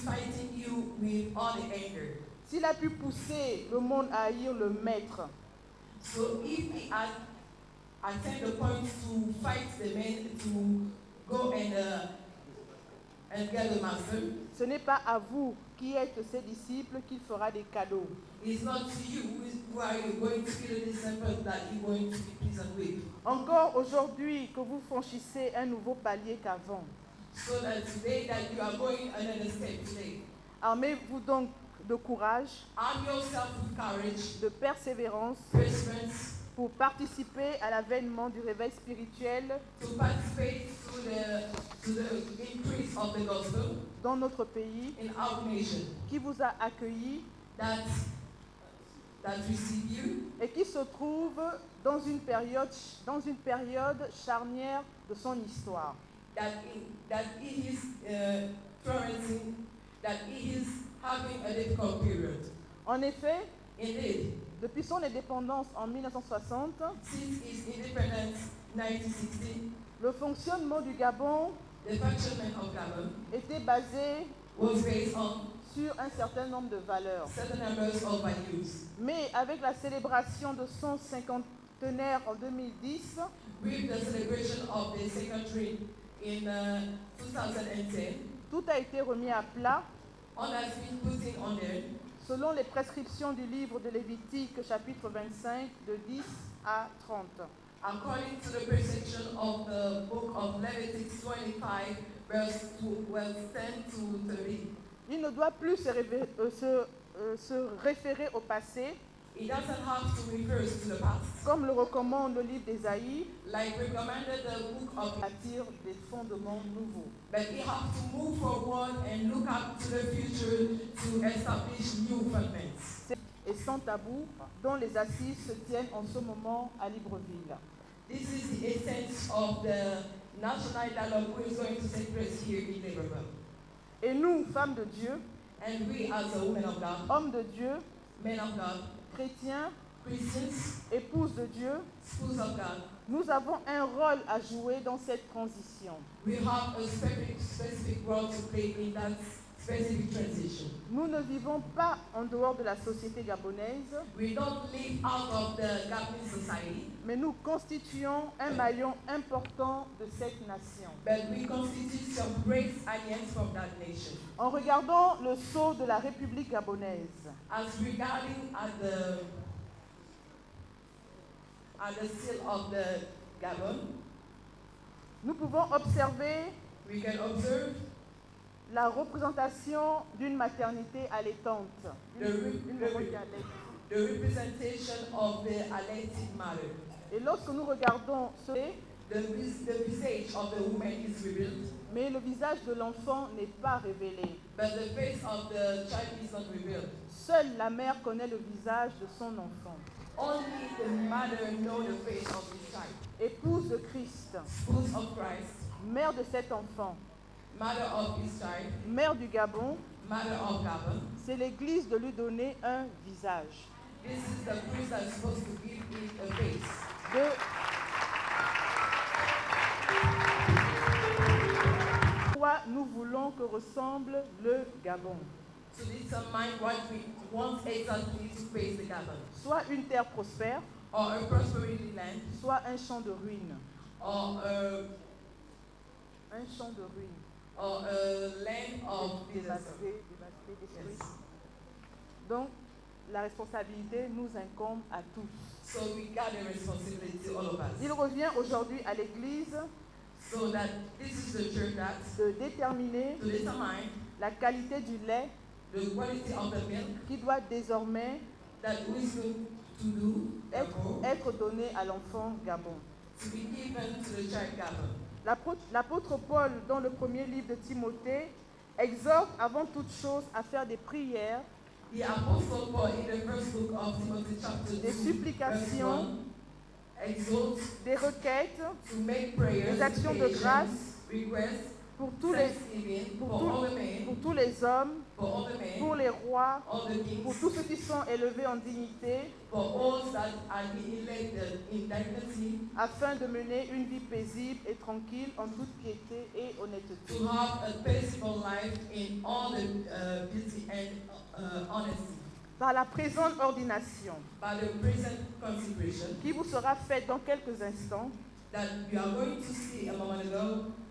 fighting you with all the anger. S'il a pu pousser le monde à haïr le maître, So if he had attained the point to fight the men to go and get the master, ce n'est pas à vous qui êtes ses disciples qu'il fera des cadeaux. it's not to you who are you going to be the disciples that you're going to be pleased with. Encore aujourd'hui que vous franchissez un nouveau palier qu'avant. So that today that you are going another step today. Armez-vous donc de courage, Arm yourself with courage, de persévérance perseverance, pour participer à l'avènement du réveil spirituel to participate to the increase of the gospel dans notre pays in our nation qui vous a accueilli that receive you et qui se trouve dans une période charnière de son histoire. that it is experiencing, that it is having a difficult period. En effet, Indeed, depuis son indépendance en 1960, since its independence 1960, le fonctionnement du Gabon the functioning of Gabon était basé was based on sur un certain nombre de valeurs. certain numbers of values. Mais avec la célébration de son cinquantenaire en 2010, With the celebration of the secondary in 2010, tout a été remis à plat all has been put in on there selon les prescriptions du livre de Lévitique, chapitre 25, de 10 à 30. according to the perception of the book of Leviticus 25, verse 10 to 30. Il ne doit plus se référer au passé, It doesn't have to refer to the past, comme le recommande le livre d'Ésaïe, like recommended the book of, bâtir des fondements nouveaux. but it has to move forward and look up to the future to establish new fundaments. Et sans tabou, dont les assises se tiennent en ce moment à Libreville. This is the essence of the national dialogue which is going to take place here in Libreville. Et nous, femmes de Dieu, And we as a women of God, hommes de Dieu, men of God, chrétiens, Christians, épouses de Dieu, schools of God, nous avons un rôle à jouer dans cette transition. we have a specific role to play in that specific transition. Nous ne vivons pas en dehors de la société gabonaise, We don't live out of the Gabonese society, mais nous constituons un maillon important de cette nation. but we constitute some great alliance from that nation. En regardant le sceau de la République gabonaise, As regarding at the seal of the Gabon, nous pouvons observer we can observe la représentation d'une maternité allaitante. Une maman qui allaite. the representation of the alleged mother. Et lorsque nous regardons ce, The visage of the woman is revealed, mais le visage de l'enfant n'est pas révélé. but the face of the child is not revealed. Seule la mère connaît le visage de son enfant. Only the mother knows the face of this child. Épouse de Christ, Spouse of Christ, mère de cet enfant, mother of his child, mère du Gabon, mother of Gabon. c'est l'Église de lui donner un visage. This is the priest that's supposed to give it a face. De quoi nous voulons que ressemble le Gabon. To determine what we want exactly to face the Gabon. Soit une terre prospère, Or a prosperity land, soit un champ de ruines. or Un champ de ruines. a land of disaster. Dévasté, détruit. Yes. Donc, la responsabilité nous incombe à tous. So we got a responsibility, all of us. Il revient aujourd'hui à l'Église So that this is the church that de déterminer to determine la qualité du lait the quality of the milk qui doit désormais that we going to do, therefore, être donné à l'enfant Gabon. to be given to the child Gabon. L'apôtre Paul, dans le premier livre de Timothée, exhorte avant toute chose à faire des prières, The Apostle Paul in the first book of Timothy chapter 2, des verse supplications, 1, exhorts des requêtes, to make prayers, des actions de supplications, grâce requests, pour tous les hommes, pour les rois, pour tous ceux qui sont élevés en dignité, afin de mener une vie paisible et tranquille en toute piété et honnêteté. Par la présente ordination, qui vous sera faite dans quelques instants,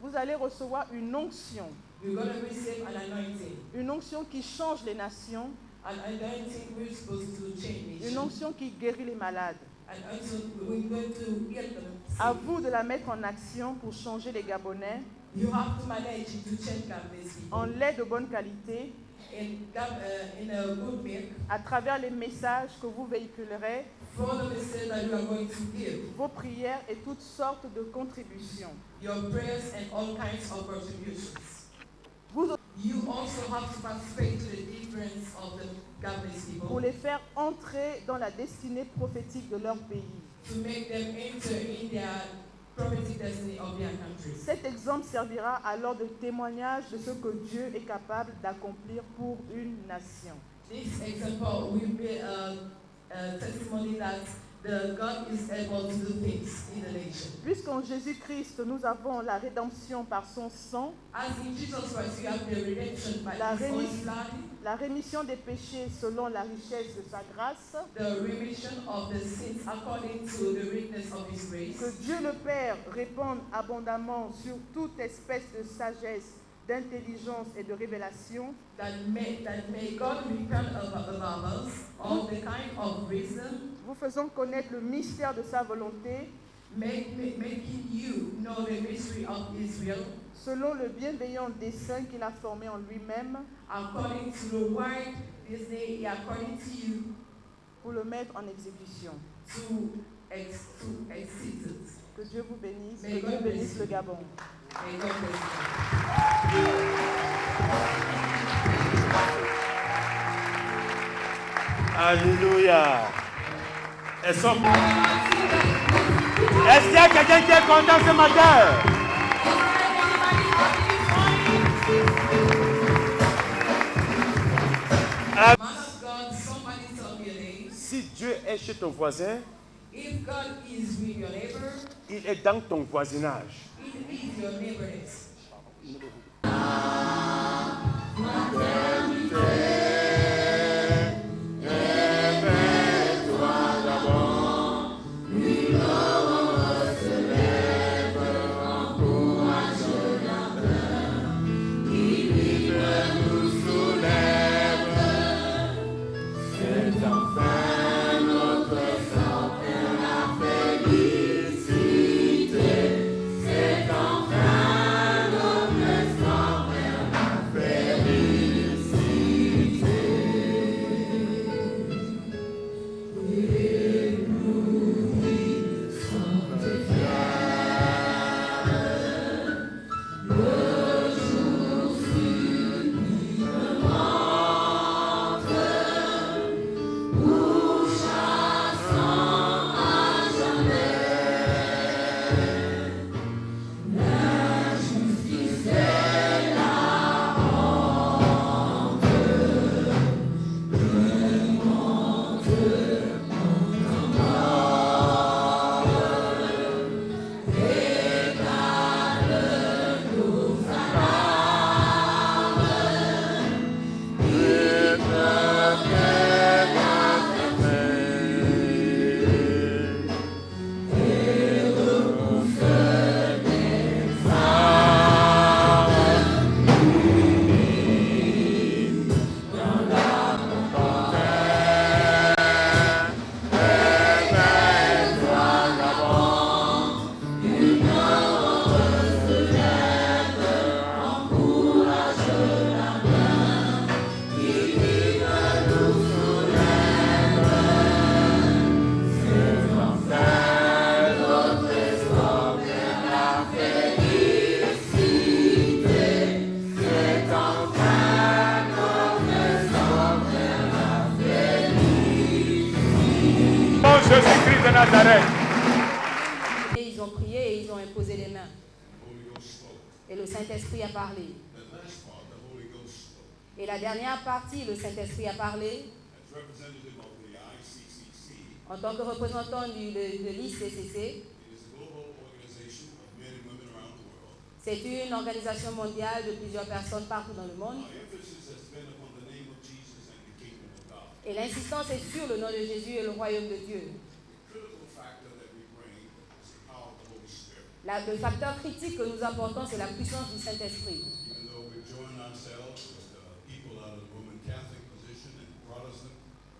vous allez recevoir une onction. Une onction qui change les nations. Une onction qui guérit les malades. À vous de la mettre en action pour changer les Gabonais en lait de bonne qualité, à travers les messages que vous véhiculerez, vos prières et toutes sortes de contributions. Pour les faire entrer dans la destinée prophétique de leur pays. Cet exemple servira alors de témoignage de ce que Dieu est capable d'accomplir pour une nation. This example will be a testimony that God is able to do things in the nation. Puisqu'en Jésus-Christ, nous avons la rédemption par son sang, la rémission des péchés selon la richesse de sa grâce, que Dieu le Père répande abondamment sur toute espèce de sagesse, d'intelligence et de révélation, vous faisant connaître le mystère de sa volonté, making you know the mystery of Israel, selon le bienveillant dessein qu'il a formé en lui-même, according to the wide design, according to you, pour le mettre en exécution. To execute it. Que Dieu vous bénisse, que Dieu bénisse le Gabon. May God bless you. Alléluia. Est-ce qu'il y a quelqu'un qui est content ce matin? Si Dieu est chez ton voisin, if God is with your neighbor, il est dans ton voisinage. it is your neighborness. Jésus-Christ de Nazareth. Et ils ont prié et ils ont imposé les mains. Et le Saint-Esprit a parlé. The last part, the Holy Ghost spoke. Et la dernière partie, le Saint-Esprit a parlé. As representative of the ICCC, En tant que représentant de l'ICCC, it is a global organization of men and women around the world. c'est une organisation mondiale de plusieurs personnes partout dans le monde. Our emphasis has been upon the name of Jesus and the kingdom of God. Et l'insistance est sur le nom de Jésus et le royaume de Dieu. The critical factor that we bring is the power of the Holy Spirit. Le facteur critique que nous apportons, c'est la puissance du Saint-Esprit. Even though we join ourselves with people out of the Roman Catholic position and Protestant,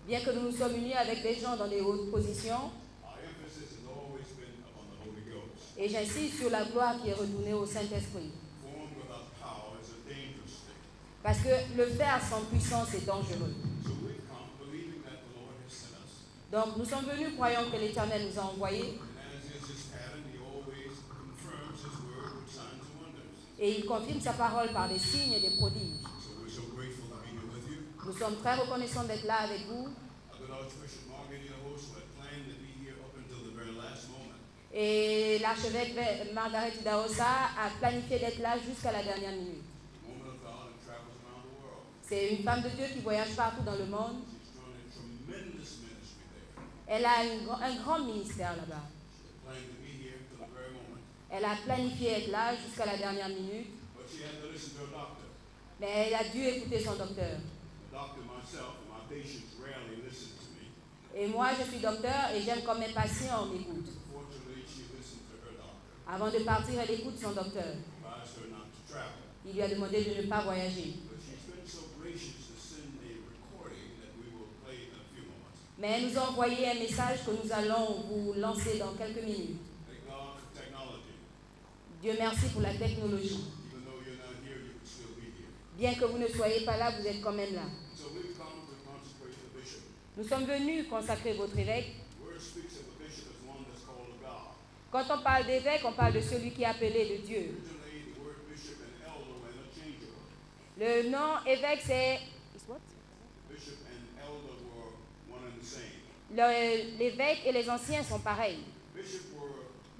Bien que nous nous sommes unis avec des gens dans des hautes positions, our emphasis has always been upon the Holy Ghost. et j'insiste sur la gloire qui est retournée au Saint-Esprit. Formed without power is a dangerous thing. Parce que le faire sans puissance est dangereux. So we've come believing that the Lord has sent us. Donc nous sommes venus croyant que l'Éternel nous a envoyés, And as is his pattern, he always confirms his word with signs and wonders. et il confirme sa parole par des signes et des prodiges. So we're so grateful to be here with you. Nous sommes très reconnaissants d'être là avec vous. Our good Archbishop Marguerite Host had planned to be here up until the very last moment. Et l'archevêque Margaret Idahosa a planifié d'être là jusqu'à la dernière minute. A woman of God and travels around the world. C'est une femme de Dieu qui voyage partout dans le monde. She's joined a tremendous ministry there. Elle a un grand ministère là-bas. She had planned to be here till the very moment. Elle a planifié être là jusqu'à la dernière minute, But she had to listen to her doctor. mais elle a dû écouter son docteur. The doctor, myself, and my patients rarely listen to me. Et moi, je suis docteur et j'aime quand mes patients m'écoutent. Fortunately, she listened to her doctor. Avant de partir, elle écoute son docteur. Advised her not to travel. Il lui a demandé de ne pas voyager. But she's been so gracious to send a recording that we will play in a few moments. Mais elle nous a envoyé un message que nous allons vous lancer dans quelques minutes. Thank God for technology. Dieu merci pour la technologie. Even though you're not here, you can still be here. Bien que vous ne soyez pas là, vous êtes quand même là. So we've come to consecrate the bishop. Nous sommes venus consacrer votre évêque. The word speaks of a bishop as one that's called of God. Quand on parle d'évêque, on parle de celui qui est appelé de Dieu. Originally, the word bishop and elder were interchangeable. Le nom évêque, c'est... Bishop and elder were one and the same. L'évêque et les anciens sont pareils. Bishops were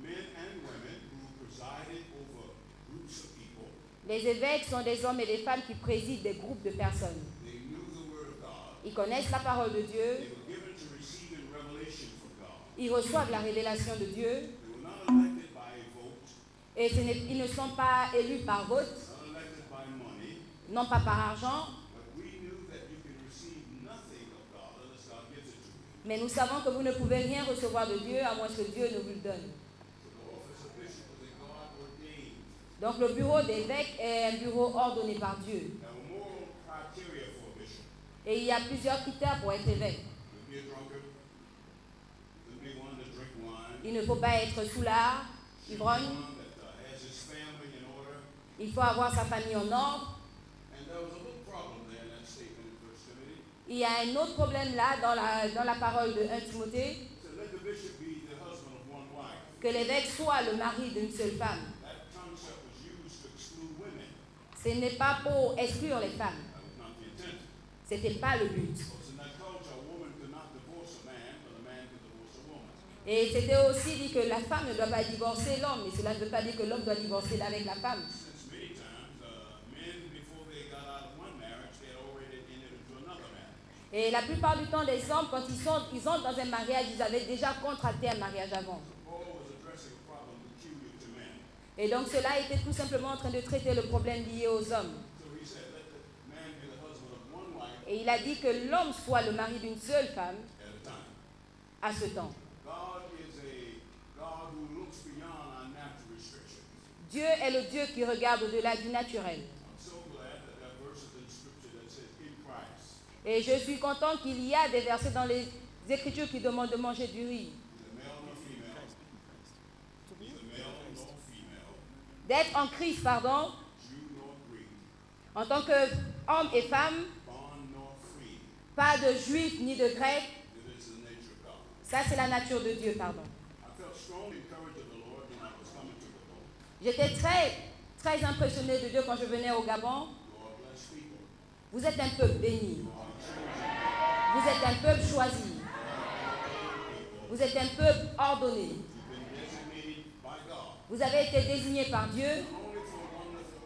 men and women who presided over groups of people. Les évêques sont des hommes et des femmes qui président des groupes de personnes. They knew the word of God. Ils connaissent la parole de They Dieu, were given to receiving revelation from God. ils reçoivent la révélation de Dieu, They were not elected by a vote, et ils ne sont pas élus par vote, not elected by money, non pas par argent, but we knew that you can receive nothing of God unless God gives it to you. mais nous savons que vous ne pouvez rien recevoir de Dieu à moins que Dieu ne vous le donne. So the office of bishop was a God ordained. Donc le bureau d'évêque est un bureau ordonné par Dieu. There were moral criteria for a bishop. Et il y a plusieurs critères pour être évêque. Couldn't be a drunkard. Couldn't be one to drink wine. Il ne faut pas être soulard, Should be ivrogne, one that has his family in order. il faut avoir sa famille en ordre. And there was a little problem there in that statement in 1 Timothy. Il y a un autre problème là dans la parole de 1 Timothée, It said, let the bishop be the husband of one wife. que l'évêque soit le mari d'une seule femme. That concept was used to exclude women. Ce n'est pas pour exclure les femmes. That was not the intent. Ce n'était pas le but. Because in that culture, a woman could not divorce a man, but a man could divorce a woman. Et c'était aussi dit que la femme ne doit pas divorcer l'homme, mais cela ne veut pas dire que l'homme doit divorcer avec la femme. Since many times, men, before they got out of one marriage, they had already entered into another marriage. Et la plupart du temps, les hommes, quand ils entrent dans un mariage, ils avaient déjà contracté un mariage avant. Paul was addressing a problem peculiar to men. Et donc cela était tout simplement en train de traiter le problème lié aux hommes. So he said, let the man be the husband of one wife Et il a dit que l'homme soit le mari d'une seule femme at a time. à ce temps. God is a God who looks beyond our natural restrictions. Dieu est le Dieu qui regarde au-delà du naturel. I'm so glad that there are verses in Scripture that says, in Christ, Et je suis content qu'il y a des versets dans les Écritures qui demandent de manger du riz. neither male nor female, neither male nor female, D'être en Christ, pardon, Jew nor Greek, en tant qu'homme et femme, bond nor free, pas de juif ni de grec. that is the nature of God. Ça, c'est la nature de Dieu, pardon. I felt strongly encouraged of the Lord when I was coming to the Lord. J'étais très impressionné de Dieu quand je venais au Gabon. You are blessed people. Vous êtes un peuple béni. You are chosen. Vous êtes un peuple choisi. People. Vous êtes un peuple ordonné. You've been designated by God Vous avez été désigné par Dieu, not only for wonderful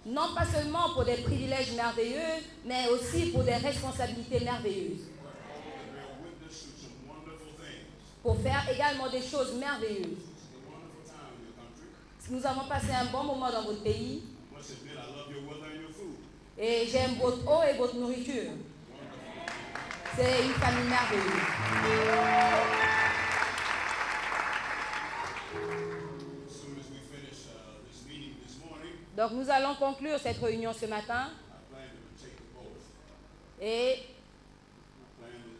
Non pas seulement pour des privilèges merveilleux, mais aussi pour des responsabilités merveilleuses. Bear witness to some wonderful things. Pour faire également des choses merveilleuses. It's a wonderful time in your country. Nous avons passé un bon moment dans votre pays I must admit, I love your weather and your food. et j'aime votre eau et votre nourriture. C'est une famille merveilleuse. As soon as we finish this meeting this morning, Donc nous allons conclure cette réunion ce matin I plan to take the boat. et I plan to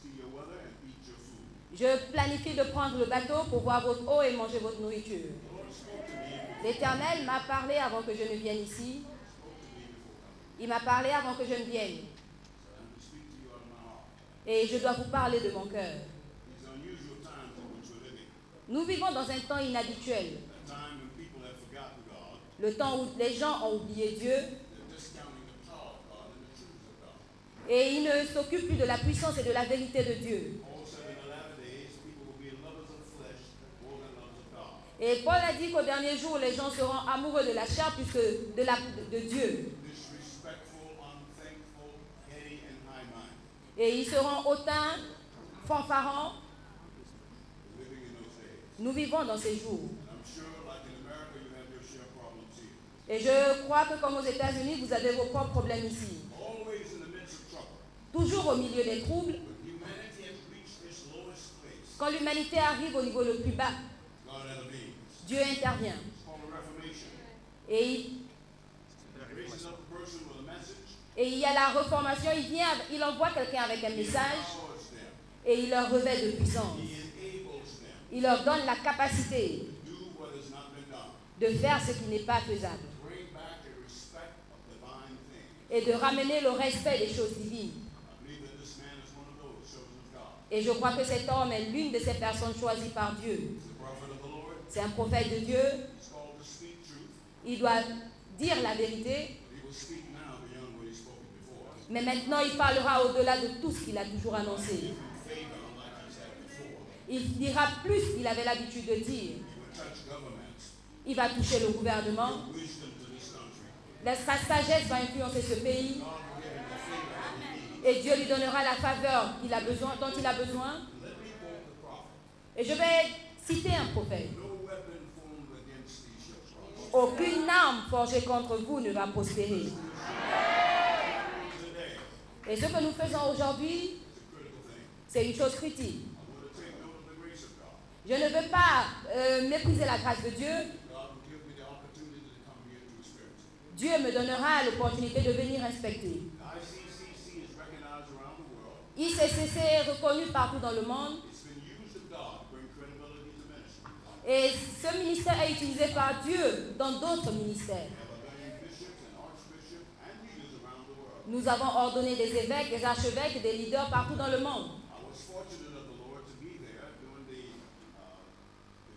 see your weather and eat your food. je planifie de prendre le bateau pour boire votre eau et manger votre nourriture. The Lord spoke to me. L'Éternel m'a parlé avant que je ne vienne ici. Spoke to me before coming. Il m'a parlé avant que je ne vienne. And to speak to you out of my heart. Et je dois vous parler de mon cœur. These unusual times in which we're living. Nous vivons dans un temps inhabituel. A time when people have forgotten God. Le temps où les gens ont oublié Dieu They're discounting the power of God and the truth of God. et ils ne s'occupent plus de la puissance et de la vérité de Dieu. Paul said in the latter days, people will be lovers of the flesh more than lovers of God. Et Paul a dit qu'au dernier jour, les gens seront amoureux de la chair plus que de Dieu. Disrespectful, unthankful, heady, and high-minded. Et ils seront hautains, fanfarons. We're living in those days. Nous vivons dans ces jours. And I'm sure, like in America, you have your share of problems here. Et je crois que comme aux États-Unis, vous avez vos propres problèmes ici. Always in the midst of trouble. Toujours au milieu des troubles, When humanity has reached its lowest place, quand l'humanité arrive au niveau le plus bas, God intervenes. Dieu intervient. It's called a reformation. Et il, It raises up a person with a message, et il y a la reformation, il envoie quelqu'un avec un message empowers them, et il leur revêt de puissance. he enables them Il leur donne la capacité to do what has not been done. de faire ce qui n'est pas faisable Bring back the respect of divine things. et de ramener le respect des choses divines. I believe that this man is one of those chosen of God. Et je crois que cet homme est l'une de ces personnes choisies par Dieu. He's the prophet of the Lord. C'est un prophète de Dieu. He's called to speak truth. Il doit dire la vérité, But he will speak now beyond what he spoke before. mais maintenant il parlera au-delà de tout ce qu'il a toujours annoncé. In favor, unlike he's had before. Il dira plus qu'il avait l'habitude de dire. He will touch governments. Il va toucher le gouvernement. Give wisdom to this country. Sa sagesse va influencer ce pays. God will give him the favor that he needs. Et Dieu lui donnera la faveur qu'il a besoin, dont il a besoin. Let me quote the prophet. Et je vais citer un prophète. No weapon formed against thee shall prosper. Aucune arme forgée contre vous ne va prospérer. Today Et ce que nous faisons aujourd'hui, is a critical thing. c'est une chose critique. I want to take note of the grace of God. Je ne veux pas mépriser la grâce de Dieu. God will give me the opportunity to come here to experience it. Dieu me donnera l'opportunité de venir inspecter. ICCC is recognized around the world. ICCC est reconnu partout dans le monde. It's been used of God to bring credibility to ministry. Et ce ministère est utilisé par Dieu dans d'autres ministères. We have ordained bishops and archbishops and leaders around the world. Nous avons ordonné des évêques, des archevêques et des leaders partout dans le monde. I was fortunate of the Lord to be there during the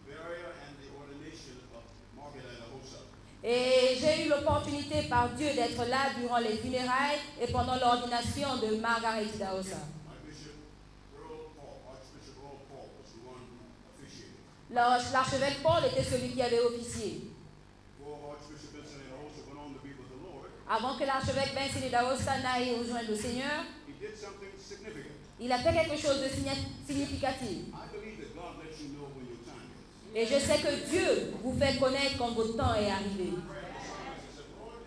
burial and the ordination of Margaret Hosa. Et j'ai eu l'opportunité par Dieu d'être là durant les funérailles et pendant l'ordination de Margaret Daosa. My bishop, Archbishop Earl Paul, was the one who officiated. L'archevêque Paul était celui qui avait officié. Before Archbishop Vincent Hosa went on to be with the Lord, Avant que l'archevêque Vincent Daosa n'aille rejoindre le Seigneur, he did something significant. il a fait quelque chose de significatif. I believe that God lets you know when your time is. Et je sais que Dieu vous fait connaître quand votre temps est arrivé. I said, Lord,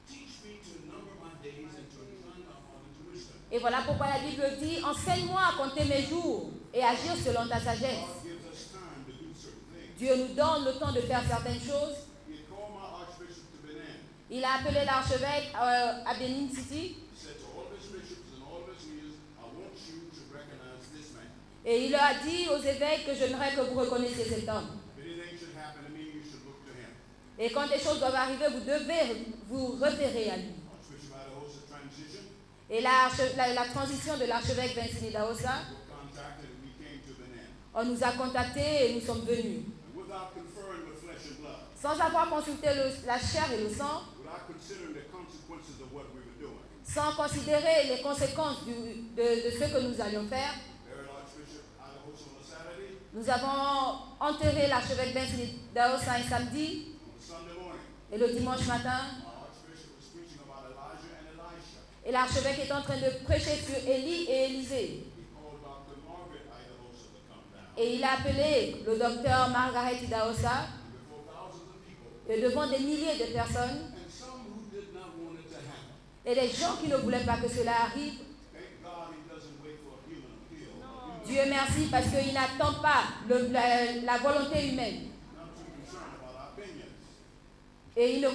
teach me to number my days and to incline my heart into wisdom. Et voilà pourquoi la Bible dit, enseigne-moi à compter mes jours et agir selon ta sagesse. God gives us time to do certain things. Dieu nous donne le temps de faire certaines choses. He had called my archbishop to Benin. Il a appelé l'archevêque à Benin City He said to all of his bishops and all of his leaders, I want you to recognize this man. et il leur a dit aux évêques que j'aimerais que vous reconnaissiez cet homme. If anything should happen to me, you should look to him. Et quand des choses doivent arriver, vous devez vous référer à lui. Archbishop Idahosa transition, Et la transition de l'archevêque Vincent Daosa, we're contacted and we came to Benin. on nous a contactés et nous sommes venus. And without conferring with flesh and blood, Sans avoir consulté la chair et le sang, without considering the consequences of what we were doing, sans considérer les conséquences de ce que nous allions faire, buried Archbishop Idahosa on a Saturday. nous avons enterré l'archevêque Vincent Daosa un samedi On Sunday morning, et le dimanche matin, our l'archevêque est en train de prêcher sur Élie et Élisée. He called Dr. Margaret Idahosa to come down. Et il a appelé le docteur Margaret Idahosa Before thousands of people, et devant des milliers de personnes and some who did not want it to happen. et des gens qui ne voulaient pas que cela arrive. Thank God he doesn't wait for a human appeal. Dieu merci parce qu'il n'attend pas la volonté humaine Not too concerned about our opinions. et il ne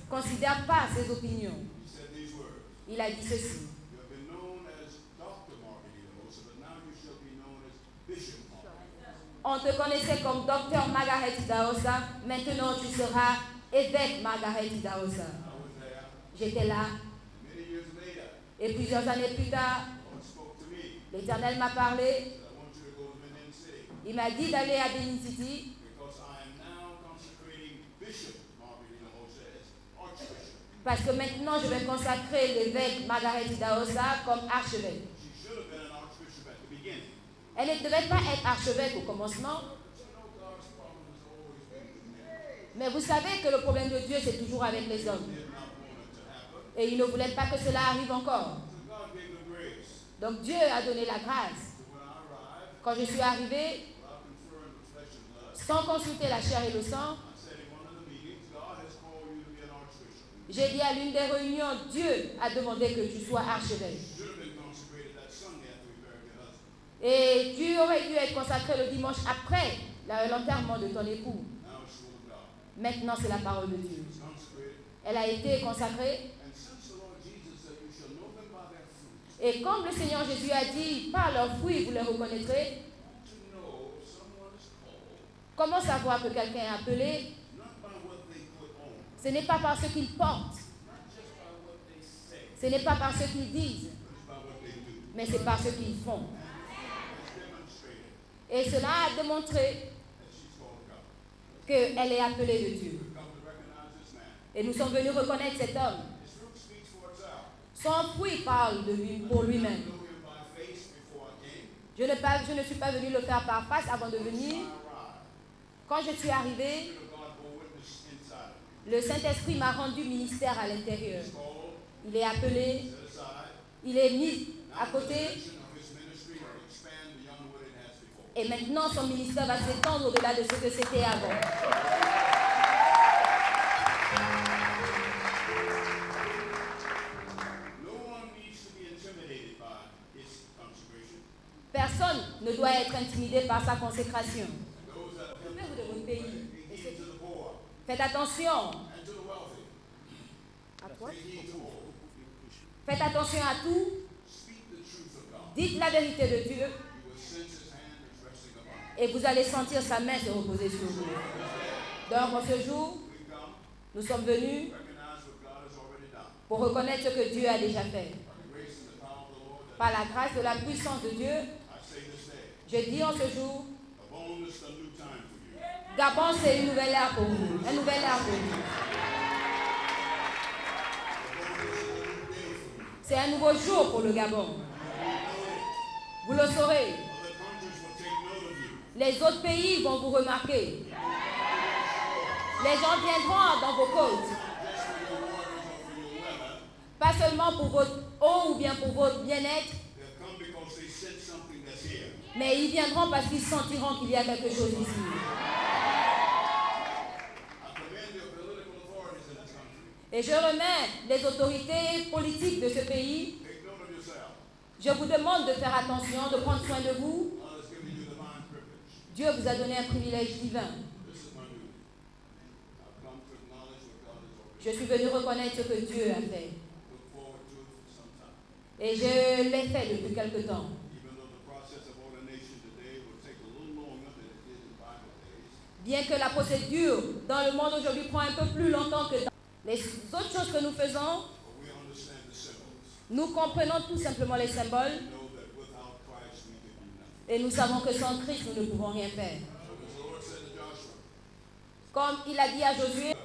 considère pas ses opinions. He said these words. Il a dit ceci. You have been known as Dr. Margaret Idahosa, but now you shall be known as Bishop Margaret. On te connaissait comme docteur Margaret Idahosa, maintenant tu seras évêque Margaret Idahosa. I was there. J'étais là Many years later, et plusieurs années plus tard, God spoke to me. l'Éternel m'a parlé. He said, I want you to go to Benin City Il m'a dit d'aller à Benin City because I am now consecrating Bishop Margaret Idahosa as Archbishop. parce que maintenant je vais consacrer l'évêque Margaret Idahosa comme archevêque. She should have been an Archbishop at the beginning. Elle ne devait pas être archevêque au commencement, But you know, God's problem has always been with men. mais vous savez que le problème de Dieu c'est toujours avec les hommes. Did not want it to happen. Et il ne voulait pas que cela arrive encore. So God gave them grace. Donc Dieu a donné la grâce. So when I arrived, Quand je suis arrivée, without conferring with flesh and blood, sans consulter la chair et le sang, I said in one of the meetings, God has called you to be an Archbishop. j'ai dit à l'une des réunions, Dieu a demandé que tu sois archevêque. You should have been consecrated that Sunday after we buried your husband. Et tu aurais dû être consacré le dimanche après l'enterrement de ton époux. Now it's the will of God. Maintenant, c'est la parole de Dieu. It's consecrated. Elle a été consacrée. And since the Lord Jesus said, you shall know them by their fruit, Et comme le Seigneur Jésus a dit, par leurs fruits, vous les reconnaîtrez. to know if someone is called, Comment savoir que quelqu'un est appelé? not by what they put on, Ce n'est pas par ce qu'il porte, not just by what they say, ce n'est pas par ce qu'ils disent, but it's by what they do. mais c'est par ce qu'ils font. It's demonstrated Et cela a démontré that she's called of God. qu'elle est appelée de Dieu. We've come to recognize this man. Et nous sommes venus reconnaître cet homme. His fruit speaks for itself. Son fruit parle de lui, pour I lui-même. know him by face before I came. Je ne suis pas venu le faire par face avant de When venir. I arrived, Quand je suis the arrivée, Spirit of God bore witness inside of me. le Saint-Esprit m'a rendu ministère à l'intérieur. He's called, Il est appelé, set aside. il est mis à Now the côté. dimension of his ministry will expand beyond what it has before. Et maintenant, son ministère va s'étendre au-delà de ce que c'était avant. No one needs to be intimidated by his consecration. Personne ne doit être intimidé par sa consécration. Those that have helped Occupez-vous de votre pays. take heed to the poor Faites attention. and to the wealthy. À toi. Take heed to all. Faites attention à tout. Speak the truth of God. Dites la vérité de Dieu. You will sense his hand is resting upon you. Et vous allez sentir sa main se reposer sur vous. Donc, en ce jour, We've come nous sommes venus to recognize what God has already done. pour reconnaître ce que Dieu a déjà fait. By the grace and the power of the Lord, that Par la grâce de la puissance de Dieu, I say this day, je dis en ce jour, Gabon is a new time for you. Gabon, c'est une nouvelle ère pour vous. Un nouvel ère pour vous. Gabon is a new day for you. C'est un nouveau jour pour le Gabon. Vous le saurez. Other countries will take note of you. Les autres pays vont vous remarquer. Les gens viendront dans vos côtes. Just for your waters or for your weather. Pas seulement pour votre eau ou bien pour votre bien-être, They'll come because they sense something that's here. mais ils viendront parce qu'ils sentiront qu'il y a quelque chose ici. I commend the political authorities in this country. Et je remets les autorités politiques de ce pays. Take note of yourself. Je vous demande de faire attention, de prendre soin de vous. God has given you divine privilege. Dieu vous a donné un privilège divin. This is my duty. I've come to acknowledge what God has already Je suis venue reconnaître ce que Dieu a fait. look forward to it for some time. Et je l'ai fait depuis quelque temps. Even though the process of ordination today will take a little longer than it did in Bible days, Bien que la procédure dans le monde aujourd'hui prend un peu plus longtemps que dans les autres choses que nous faisons, but we understand the symbols. nous comprenons tout simplement les symboles We know that without Christ we can do nothing. et nous savons que sans Christ, nous ne pouvons rien faire. So as the Lord said to Joshua, Comme il a dit à Josué,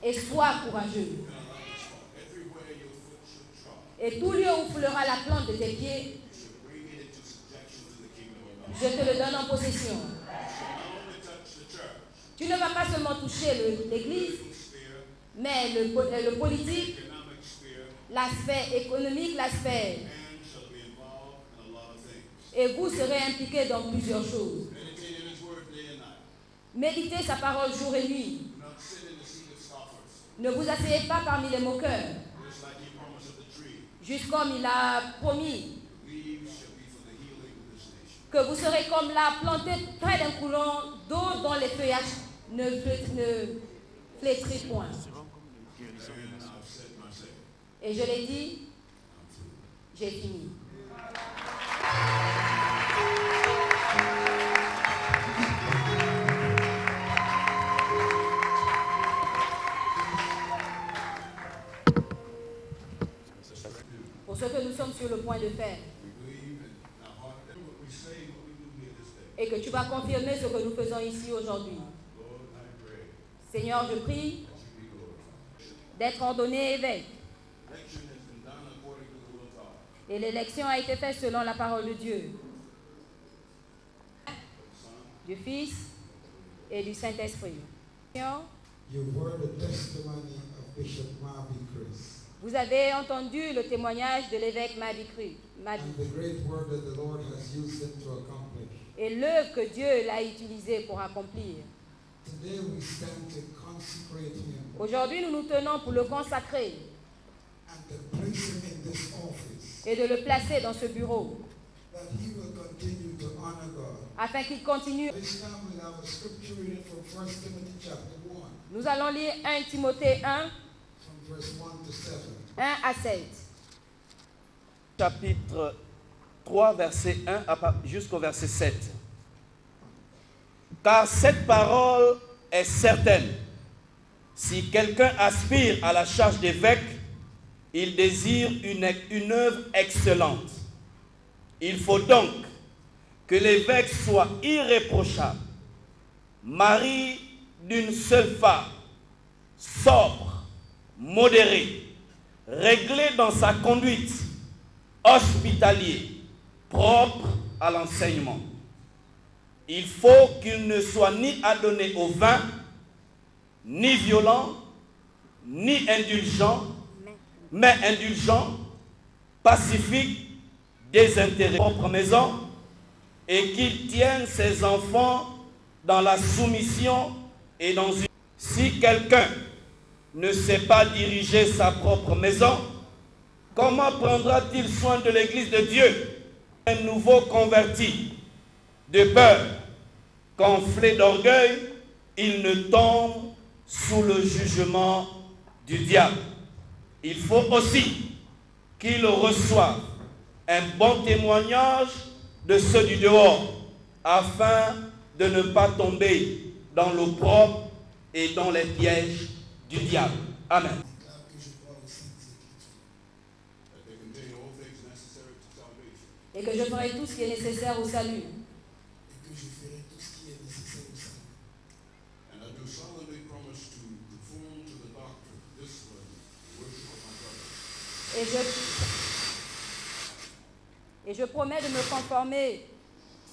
et sois courageux. you're going to love this spot. Everywhere your foot should trod, Et tout lieu où foulera la plante de tes pieds, you should bring it into subjection to the kingdom of God. je te le donne en possession. You should not only touch the church, Tu ne vas pas seulement toucher l'Église, political sphere, mais le politique, economic sphere, l'aspect économique, l'aspect. Man shall be involved in a lot of things. Et vous serez impliqués dans plusieurs choses. Meditate in His Word day and night. Méditez sa parole jour et nuit. Do not sit in the seat of scoffers. Ne vous asseyez pas parmi les moqueurs. Just like He promised of the tree, Juste comme il a promis the leaves shall be for the healing of this nation. que vous serez comme là, planté près d'un courant d'eau dont les feuillages ne flétrissent point. And I've said my say. Et je l'ai dit, j'ai fini. Pour ce que nous sommes sur le point de faire, We believe in our heart that what we say and what we do here this day. et que tu vas confirmer ce que nous faisons ici aujourd'hui. Lord, I pray Seigneur, je prie that you be glorified. d'être ordonné évêque. Election has been done according to the will of God. Et l'élection a été faite selon la parole de Dieu, du Fils et du Saint-Esprit. You've heard the testimony of Bishop Marby Chris Vous avez entendu le témoignage de l'évêque Mabi and the great work that the Lord has used him to accomplish. et l'œuvre que Dieu l'a utilisée pour accomplir. Today we stand to consecrate him Aujourd'hui, nous nous tenons pour le consacrer and to place him in this office, et de le placer dans ce bureau that he will continue to honor God. afin qu'il continue. This time we'll have a scripture reading from 1 Timothy chapter 1, Nous allons lire 1 Timothée 1, from verse 1 to 7. 1 à 7. Chapitre 3, verset 1 jusqu'au verset 7. Car cette parole est certaine. Si quelqu'un aspire à la charge d'évêque, il désire une œuvre excellente. Il faut donc que l'évêque soit irréprochable, mari d'une seule femme, sobre, modéré, réglé dans sa conduite, hospitalier, propre à l'enseignement. Il faut qu'il ne soit ni adonné au vin, ni violent, ni indulgent, mais indulgent, pacifique, désintéressé, propre maison, et qu'il tienne ses enfants dans la soumission et dans une... Si quelqu'un ne sait pas diriger sa propre maison, comment prendra-t-il soin de l'Église de Dieu? Un nouveau converti, de peur, gonflé d'orgueil, il ne tombe sous le jugement du diable. Il faut aussi qu'il reçoive un bon témoignage de ceux du dehors, afin de ne pas tomber dans l'opprobre et dans les pièges du diable. Amen. Déclare que je crois aussi ces Écritures. That they contain all things necessary to salvation. Et que je ferai tout ce qui est nécessaire au salut. Et que je ferai tout ce qui est nécessaire au salut. And I do solemnly promise to conform to the doctrine, discipline, and worship of my brothers. Et je promets de me conformer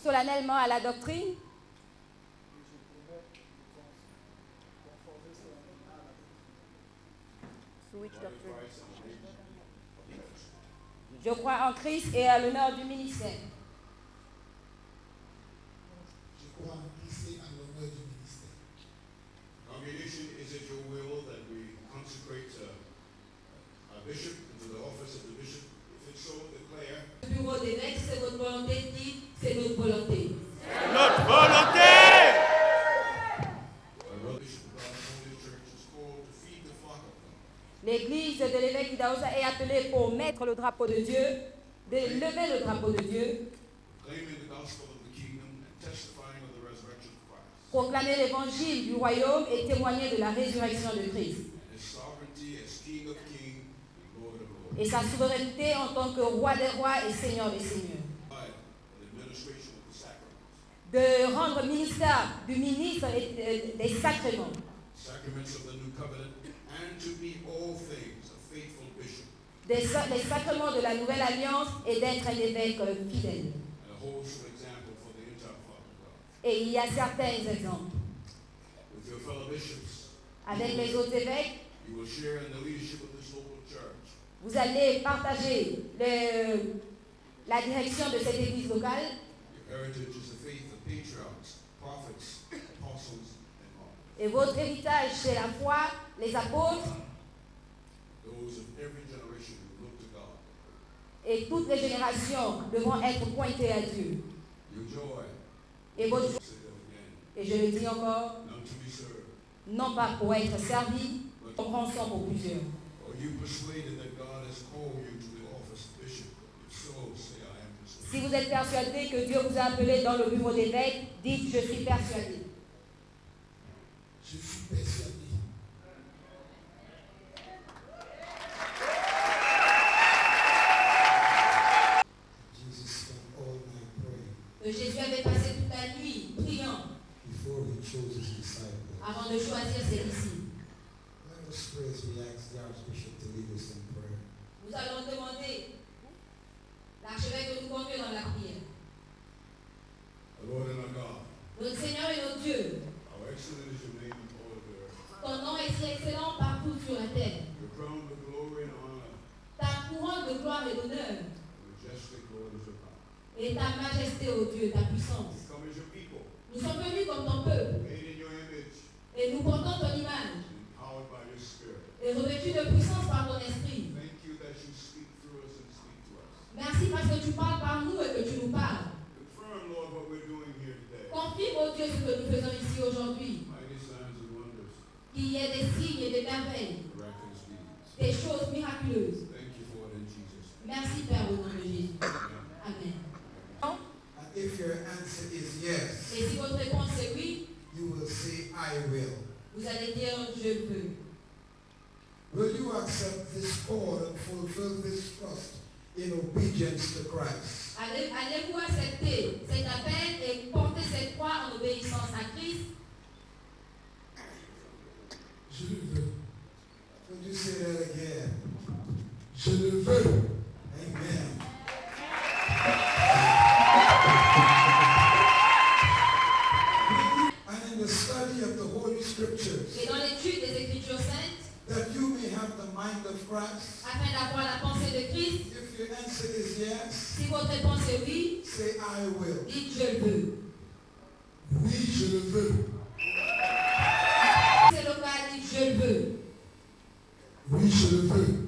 solennellement à la doctrine Je crois en Christ et à l'honneur du ministère. Je crois en Christ et à l'honneur du ministère. Congregation, is it your will that we consecrate a bishop into the office of the bishop? If it's so, declare. Le bureau d'évêque, c'est votre volonté, dit, c'est notre volonté. Notre volonté! The bishop of God's holy church is called to feed the flock of God. L'église de l'évêque d'Idahosa est appelée pour mettre le drapeau de Dieu, de lever le drapeau de Dieu, Claiming the gospel of the kingdom and testifying of the resurrection of Christ. proclamer l'évangile du royaume et témoigner de la résurrection de Christ. And his sovereignty as King of kings and Lord of lords. Et sa souveraineté en tant que roi des rois et seigneur des seigneurs. By the administration of the sacraments. De rendre ministère du ministre et des sacrements. Sacraments of the new covenant, and to be all things a faithful bishop Les sacrements de la nouvelle alliance et d'être un évêque fidèle. and a wholesome example for the entire flock of God. Et il y a certains exemples. With your fellow bishops, Avec les autres évêques, you will share in the leadership of this local church. Vous allez partager la direction de cette église locale. Your heritage is the faith of patriarchs, prophets, apostles, and martyrs. Et votre héritage, c'est la foi, les apôtres Those of every generation who look to God. et toutes les générations devront être pointées à Dieu. Your joy, Et votre say that again, et je le dis encore, not to be served. non pas pour être servi, pour rançon pour plusieurs. Are you persuaded that God has called you to the office of bishop? If so, say I am persuaded. Si vous êtes persuadé que Dieu vous a appelé dans le bureau d'évêque, dites je suis persuadé. Je suis persuadé. Jesus spent all night praying Que Jésus avait passé toute la nuit priant before he chose his disciples. avant de choisir ses disciples. Let us pray as we ask the Archbishop to lead us in prayer. Nous allons demander l'archevêque de nous conduire dans la prière. Our Lord and our God, Notre Seigneur et notre Dieu, how excellent is your name in all of the earth. ton nom est si excellent partout sur la terre. Your crown of glory and honor, Ta couronne de gloire et d'honneur majestic Lord is your power. et ta majesté, ô Dieu, ta puissance. We come as your people, Nous sommes venus comme ton peuple made in your image, et nous portons ton image and empowered by your spirit. et revêtus de puissance par ton esprit. Thank you that you speak through us and speak to us. Merci parce que tu parles par nous et que tu nous parles. Confirm, Lord, what we're doing here today. Confirme, ô Dieu, ce que nous faisons ici aujourd'hui. Mighty signs and wonders, Qu'il y ait des signes et des merveilles, miraculous deeds. des choses miraculeuses. Thank you for it in Jesus' name. Merci, Père, au nom de Jésus. Amen. Amen. And if your answer is yes, Et si votre réponse est oui, you will say, I will. vous allez dire je veux. Will you accept this call and fulfill this trust in obedience to Christ? Allez-vous accepter cet appel et porter cette croix en obéissance à Christ? Je le veux. Could you say that again? Je le veux. Amen. And in the study of the Holy Scriptures, Et dans l'étude des Écritures saintes, that you may have the mind of Christ. afin d'avoir la pensée de Christ, If your answer is yes, si votre réponse est oui, say I will. dites je le veux. Oui, je le veux. C'est le cas, dites je le veux. Oui, je le veux.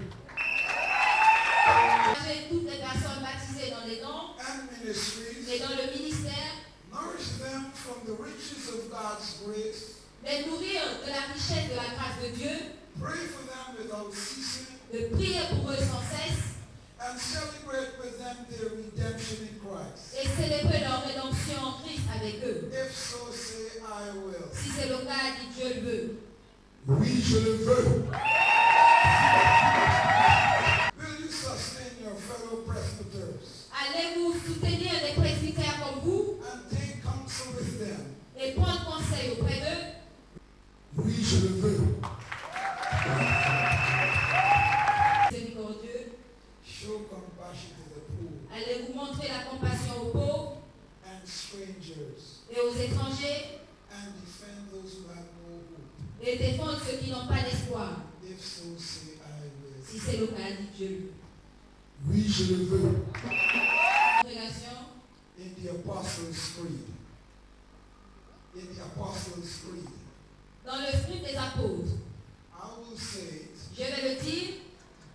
Avec toutes les personnes baptisées dans les dons And ministries, et dans le ministère, nourish them from the riches of God's grace. les nourrir de la richesse de la grâce de Dieu, Pray for them without ceasing. de prier pour eux sans cesse And celebrate with them their redemption in Christ. et célébrer leur rédemption en Christ avec eux. If so, say I will. Si c'est le cas, dites je le veux. Oui, je le veux. Will you sustain your fellow presbyters Allez-vous soutenir les presbytères comme vous and take counsel with them? et prendre conseil auprès d'eux? Oui, je le veux. Miséricordieux, Show compassion to the poor allez-vous montrer la compassion aux pauvres and strangers et aux étrangers and defend those who have no hope. et défendre ceux qui n'ont pas d'espoir? If so, say I will. Si c'est le cas, dites je le veux. Oui, je le veux. Congrégation, In the Apostles' Creed. In the Apostles' Creed. dans le script des apôtres, I will say it, je vais le dire,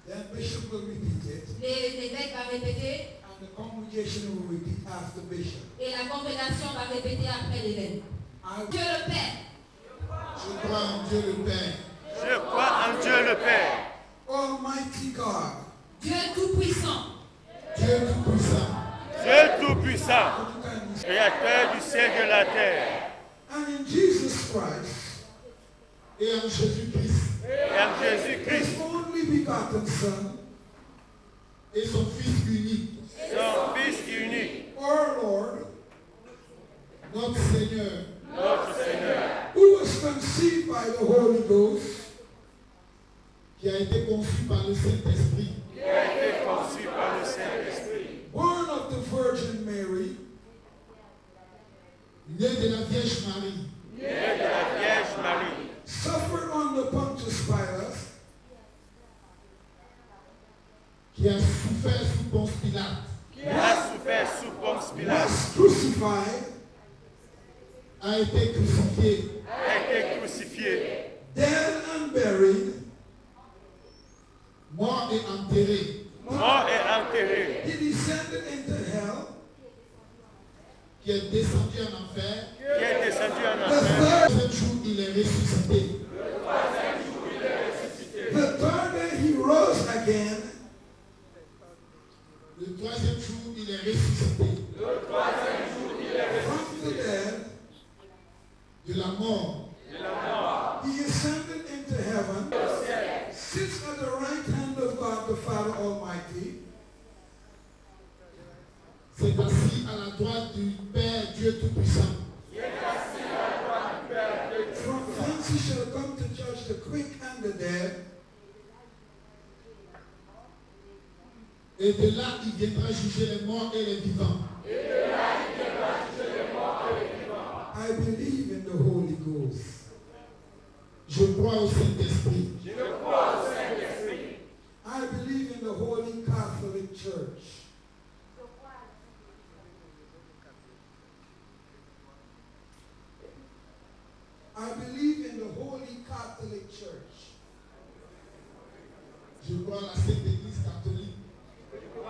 then Bishop will repeat it, l'évêque va répéter and the congregation will repeat after Bishop. et la congrégation va répéter après l'évêque. I Dieu le Père, Je crois en Dieu le Père, Je crois en Dieu le Père, Almighty God, Dieu Tout-Puissant, Dieu Tout-Puissant, Dieu Tout-Puissant, Créateur du ciel et de la terre, and in Jesus Christ, et en Jésus-Christ, et en Jésus-Christ, His only begotten Son, et son Fils unique, son Fils unique, our Lord, notre Seigneur, notre Seigneur, who was conceived by the Holy Ghost, qui a été conçu par le Saint-Esprit, qui a été conçu par le Saint-Esprit, born of the Virgin Mary, né de la Vierge Marie, né de la Vierge Marie, suffered under Pontius Pilate, qui a souffert sous Ponce Pilate, was crucified, a été crucifié, dead and buried, mort et enterré. He descended into hell, qui est descendu en enfer. Le troisième jour, il est ressuscité. The third day he rose again. Le troisième jour, il est ressuscité. From the dead, de la mort. He ascended into heaven, sits at the right hand of God the Father Almighty. C'est assis à la droite du Père Dieu Tout-Puissant. From thence he shall come to judge the quick and the dead. Et de là, il viendra juger les morts et les vivants. I believe in the Holy Ghost. Je crois au Saint-Esprit. I believe in the Holy Catholic Church. I believe in the Holy Catholic Church. Je crois à la Sainte Église catholique. I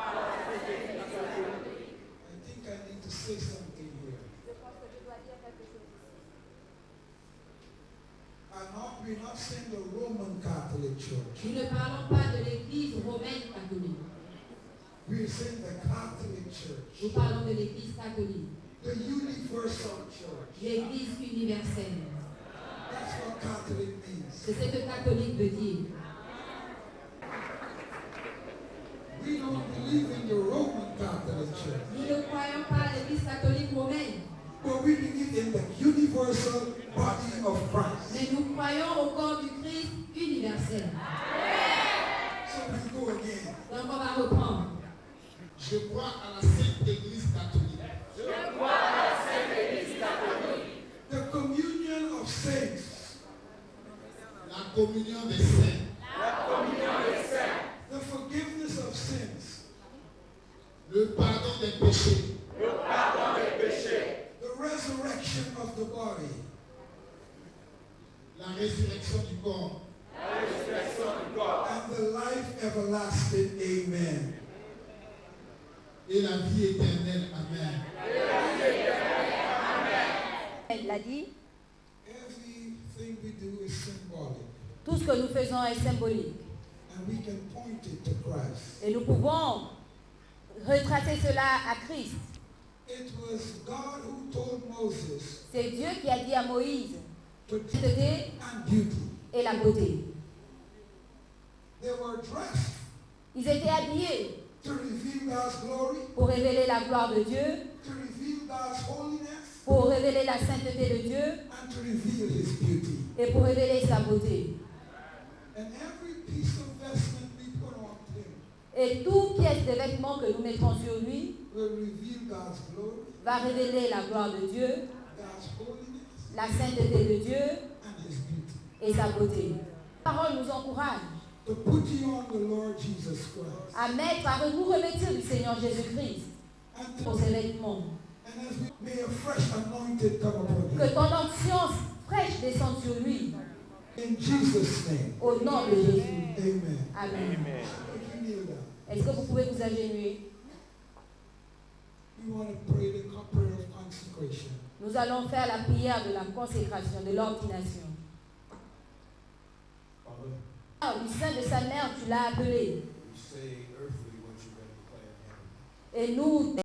think I need to say something here. We're not saying the Roman Catholic Church. Nous ne parlons pas de l'Église romaine catholique. We're saying the Catholic Church. Nous parlons de l'Église catholique. The Universal Church. L'Église universelle. That's what Catholic means. C'est ce que catholique veut dire. We don't believe in the Roman Catholic Church. Nous ne croyons pas à l'Église catholique romaine. But we believe in the universal body of Christ. Mais nous croyons au corps du Christ universel. So we go again. Donc on va reprendre. Je crois à la Sainte Église catholique. The communion of saints. La communion des saints. The forgiveness of sins. Le pardon des péchés. The resurrection of the body. La résurrection du corps. And the life everlasting. Amen. Et la vie éternelle. Amen. Elle l'a dit. Everything we do is symbolic. Tout ce que nous faisons est symbolique. And we can point it to Christ. Et nous pouvons retracer cela à Christ. It was God who told Moses C'est Dieu qui a dit à Moïse, to la sainteté and beauty. et la beauté. They were dressed Ils étaient habillés to reveal God's glory, pour révéler la gloire de Dieu, to reveal God's holiness, pour révéler la sainteté de Dieu and to reveal His beauty. et pour révéler sa beauté. And every piece of vestment we put on Him Et toute pièce de vêtement que nous mettrons sur lui will reveal God's glory, va révéler la gloire de Dieu, God's holiness, la sainteté de Dieu and His beauty. et sa beauté. La parole nous encourage To put you on the Lord Jesus Christ. à mettre, à nous revêtir du Seigneur Jésus-Christ And, pour ses vêtements. and as we may a fresh anointing come upon Que Him. ton onction fraîche descende sur lui. In Jesus' name. Au nom de Jésus. Amen. Amen. Would you kneel down? Est-ce que vous pouvez vous agenouiller? We want to pray the prayer of consecration. Nous allons faire la prière de la consécration, de l'ordination. Father, Ah, du sein de sa mère, tu l'as appelé. we say earthly what you're going to declare in heaven. Et nous